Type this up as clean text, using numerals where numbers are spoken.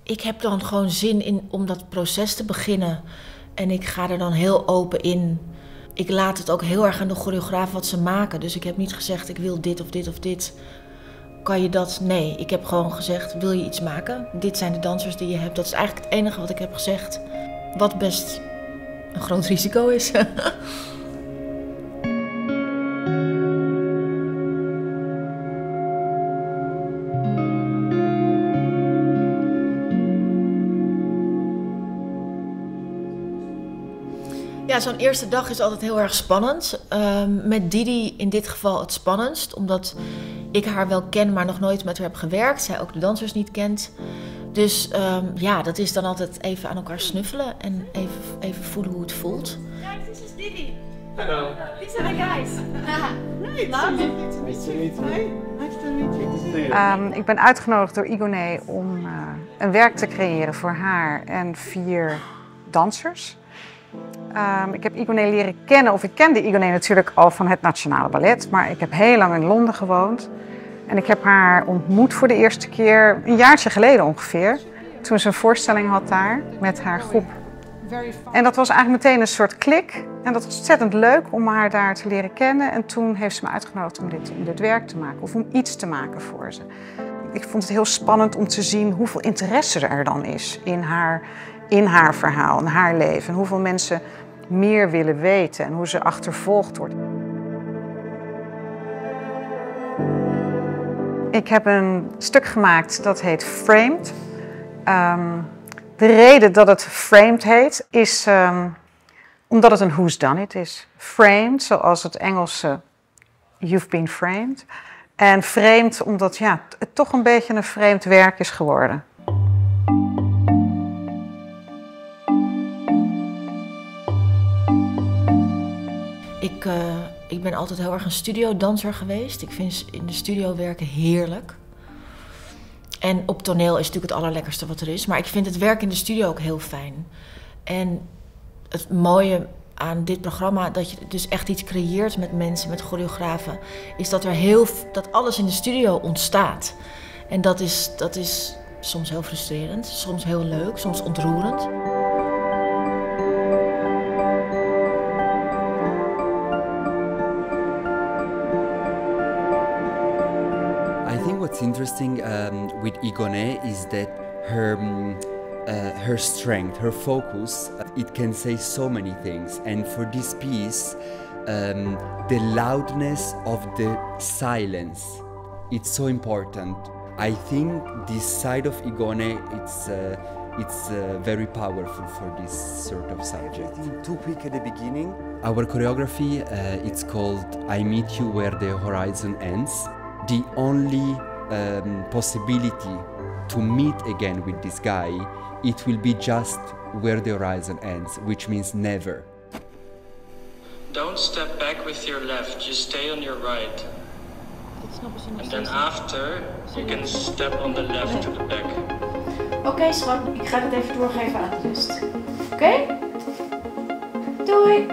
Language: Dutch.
Ik heb dan gewoon zin in om dat proces te beginnen. En ik ga er dan heel open in. Ik laat het ook heel erg aan de choreograaf wat ze maken. Dus ik heb niet gezegd, ik wil dit of dit of dit. Kan je dat? Nee, ik heb gewoon gezegd, wil je iets maken? Dit zijn de dansers die je hebt. Dat is eigenlijk het enige wat ik heb gezegd. Wat best een groot risico is. Ja, zo'n eerste dag is altijd heel erg spannend. Met Didi in dit geval het spannendst. Omdat ik haar wel ken, maar nog nooit met haar heb gewerkt. Zij ook de dansers niet kent. Dus ja, dat is dan altijd even aan elkaar snuffelen. En even voelen hoe het voelt. Guys, this is Didi. Hello. These are the guys. Ik ben uitgenodigd door Igoné om een werk te creëren voor haar en 4 dansers. Ik heb Igoné leren kennen, of ik kende Igoné natuurlijk al van het Nationale Ballet, maar ik heb heel lang in Londen gewoond. En ik heb haar ontmoet voor de eerste keer een jaartje geleden ongeveer, toen ze een voorstelling had daar met haar groep. En dat was eigenlijk meteen een soort klik. En dat was ontzettend leuk om haar daar te leren kennen. En toen heeft ze me uitgenodigd om dit werk te maken, of om iets te maken voor ze. Ik vond het heel spannend om te zien hoeveel interesse er dan is in haar verhaal, in haar leven. En hoeveel mensen meer willen weten en hoe ze achtervolgd wordt. Ik heb een stuk gemaakt dat heet Framed. De reden dat het Framed heet is omdat het een whodunit is. Framed, zoals het Engelse you've been framed. En framed omdat ja, het toch een beetje een vreemd werk is geworden. Ik ben altijd heel erg een studiodanser geweest. Ik vind in de studio werken heerlijk. En op toneel is natuurlijk het allerlekkerste wat er is. Maar ik vind het werk in de studio ook heel fijn. En het mooie aan dit programma, dat je dus echt iets creëert met mensen, met choreografen, is dat dat alles in de studio ontstaat. En dat is soms heel frustrerend, soms heel leuk, soms ontroerend. I think what's interesting with Igoné is that her strength, her focus, it can say so many things. And for this piece, the loudness of the silence, it's so important. I think this side of Igoné, it's very powerful for this sort of subject. Too quick at the beginning. Our choreography, it's called I Meet You Where the Horizon Ends. The only possibility to meet again with this guy, it will be just where the horizon ends, which means never. Don't step back with your left, just stay on your right. And then after, you can step on the left to the back. Oké, schat, ik ga het even doorgeven aan de rest. Oké? Doei!